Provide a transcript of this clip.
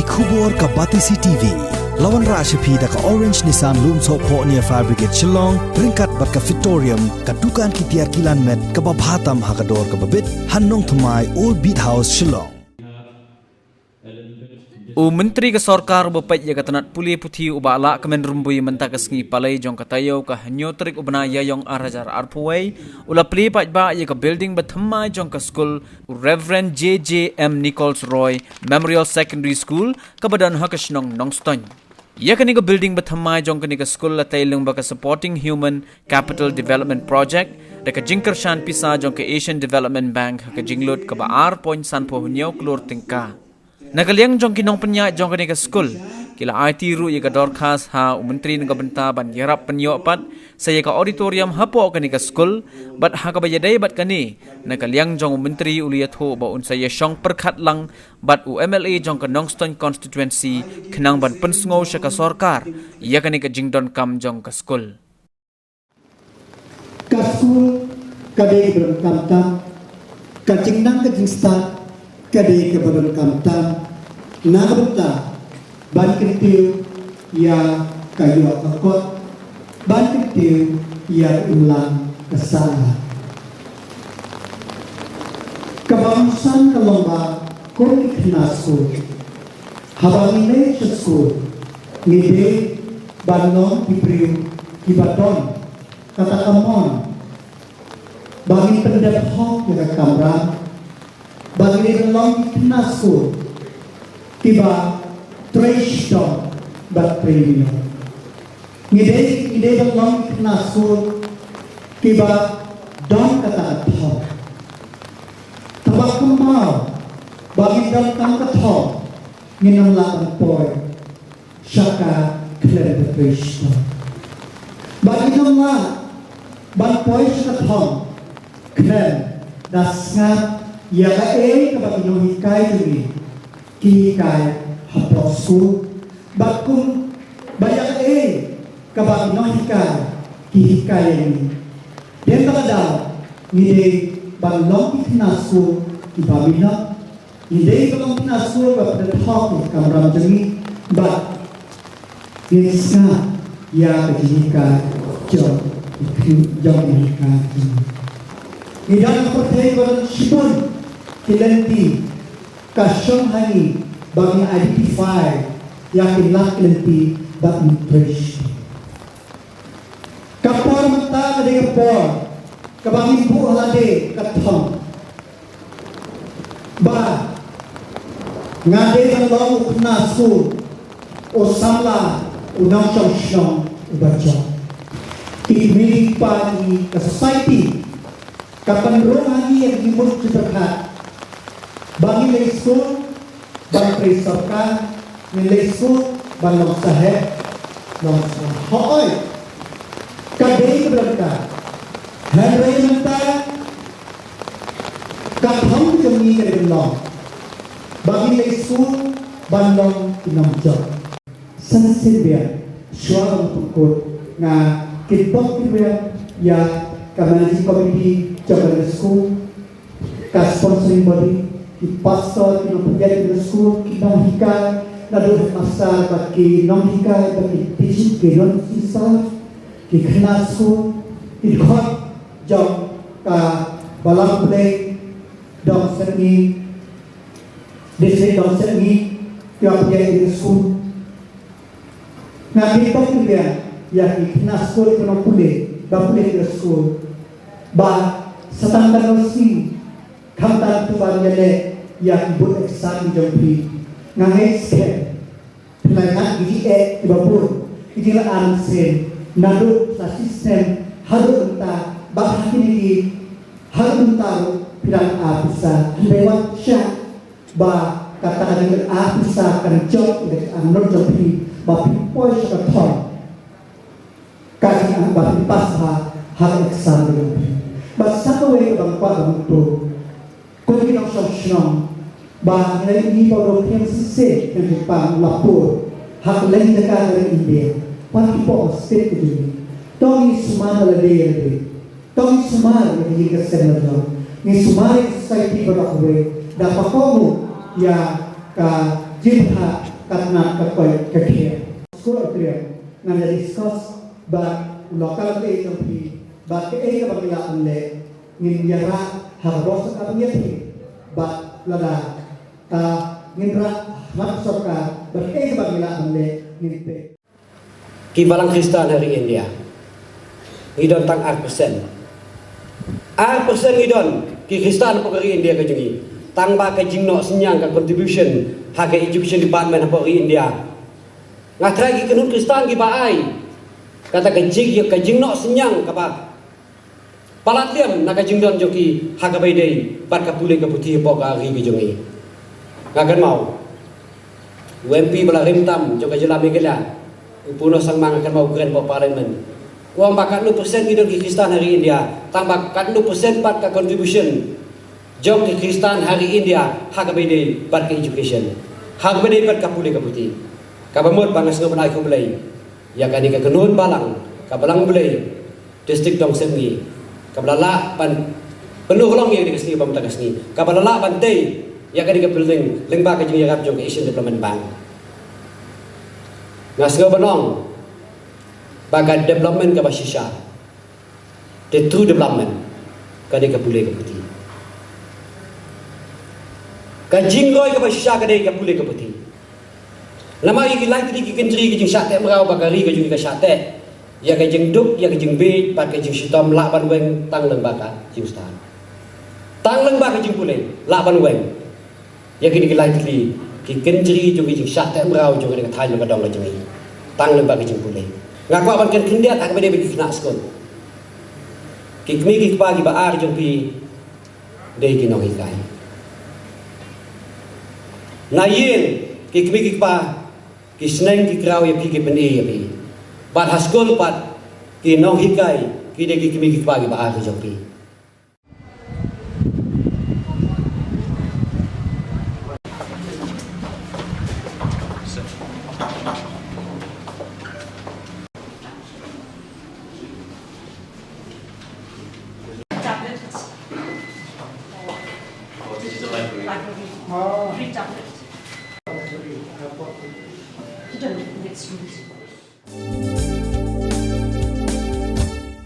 Khubor ka Batisi TV. Lawan Rashapi da ka Orange Nissan Loom So Po near Fire Brigade Shillong, Ringkat bat ka Victorium, ka Dukan ki Tiar Kilan Met, ka Babhatam Hakador ka Babit, Hannong Thamai Old Beat House Shillong. O Menteri ke Sarkar bapait ya katanat puli puthi ubala kemen rumbui mentak kesngi palai jong katayo ka hanyotrik ubna ya yong arajar arpuai ula pli pat ba ya ka building bathma jong ka school Reverend JJM Nichols Roy Memorial Secondary School ka badan hakasnong nongston ya kani ka building bathma jong kani ka school la tailung ba ka supporting human capital development project da ka jingkar shan pisa jong ka Asian Development Bank ka jinglot ka ba point san po hunyaw klor tingka Nagaliang jong kinong penya jong kanika school kila IT ru ya ka dorkas ha menteri nga benta ban yarap penyo pat saya ka auditorium hapo kanika school bat ha ka bayadai bat kani nagaliang jong menteri uliyat ho ba un saya syong perkhat lang bat UMLA jong ka Nongston constituency kenang ban pensngo sya ka sarkar ya kanika jingdon kam jong ka school ka school kadai berkam tam ka jingnang ka jingsta kadai ke badan kamtan nagabta ban kritiu ya kayu akot ban kritiu ya ulang kesalahan kebangsaan kelomba koni knasko habangine school ngide banon dipriu kibaton kata kamon bagi pendapat hok ya kamran bagi dalam nasu tiba trash dog bat premium ide dalam nasu tiba don kata thok tabak kemau bagi dalam kata thok nginam lapan poy syaka kler trash dog bagi dalam ban poy syaka thok kler dasngat ya kae kabag inuhikai dumi kihikai haposku bakum bayak kabag inuhikai kihikai ini dan kadang ngide banglong iknasu ibabina ngide banglong iknasu bapada thok kamram jemi bat nisna ya kihikai jom ihikai ngidang pertai badan shibun kilanti kasyong hani bagi identify yakin lah kilanti bagi trash kapor mata kadai kapor kabagi bu halade kathong ba ngade balong nasu o samla unang syong ubaca ini pagi ke society kapan rohani yang dimulai terdekat bagi lesu bagi presarkan lesu bagi long sahib long hoi kadai keberkat hari mentah katham jemi dari long bagi lesu bagi long kinamjok sensibian suara untuk nga kitok kibya ya Community Committee Jalan School, sponsoring body, di pastor, di penjadi di school, di non-hikai, lalu masa bagi non-hikai, bagi teaching, di non-sisa, di kena school, di kot, jom, balang play, dong seni, desi dong seni, yang penjadi di school. Nah, kita juga, ya di kena school, di non-pulih, di school, ba standar nosi kamtan tu barnyale ya ibu eksan jompi ngangai ske pelayan gigi ibabur gigi la ansen nadu sa sistem haru enta ba hakini haru enta pirang apisa lewat sya ba kata dengan apisa kan job dengan anor jompi ba pipoy sa thon kaki ang ba pasa hal eksan jompi basta ko ay bang pa to kung kinang sosyon ba nilai ini pada yang sise yang Jepang lapor hak lain negara India pasti po state ini tomi sumana lade tomi sumana lagi ke senado ni sumari society pada kue dapat kamu ya ka jilha karena kekeh sekolah kriam ngan discuss ba lokal ke tempi ba ke kabila ande ngin yara harus kabiyati ba lada ta nginra mat sorka ba ke kabila ande ngin pe Kibalang Kristen hari India idon tang persen idon ki Kristen hari India ke jengi tang ba ke jingno senyang ka contribution haga education department hari India ngatrai ki kenun Kristen ki ba ai kata ke jingno senyang ka ba palatiam na ka jingdon joki haga bai dei pat ka pule ka putih po ka hari ke jengi ngagan mau UMP bala rimtam joka jelami gela puno sang mang akan mau grand po parliament uang bakat 2% idon ki Kristen hari India tambah kat 2% pat ka contribution jom ki Kristen hari India hak bede pat ka education hak bede pat ka pule ka putih ka bamot bangas ngo banai ko belai ya kan ka kenun balang ka balang belai distrik dong semni ka balala pan penuh long yang dikasih pamta kasni ka balala bantai ya kan ka building lengba ka jing yarap jong Asian Development Bank ngasgo banong bagai development ke basisha the true development kade ka pule ka putih ka jingroi ka basisha kade ka pule ka putih lama iki lai tadi ki kendri ki jing sate merau bagari ka jing ka sate ya ka jing duk ya ka jing be pat ka jing sitom la ban weng tang leng baka jing stan tang leng baka jing pule la ban weng ya ki lai tadi ki kendri jing jing sate merau jing ka thai ka dong ka jing tang leng baka jing pule ngakwa ban kan kindia tak bede beki kena skon kikmi ki pagi ba ar jong pi dei ki no hikai na yin kikmi ki pa ki sneng ki krau ya pi ki peni ya pi bat haskol pat ki no hikai ki de kikmi ki pagi ba ar jong pi Free tablets. You don't need to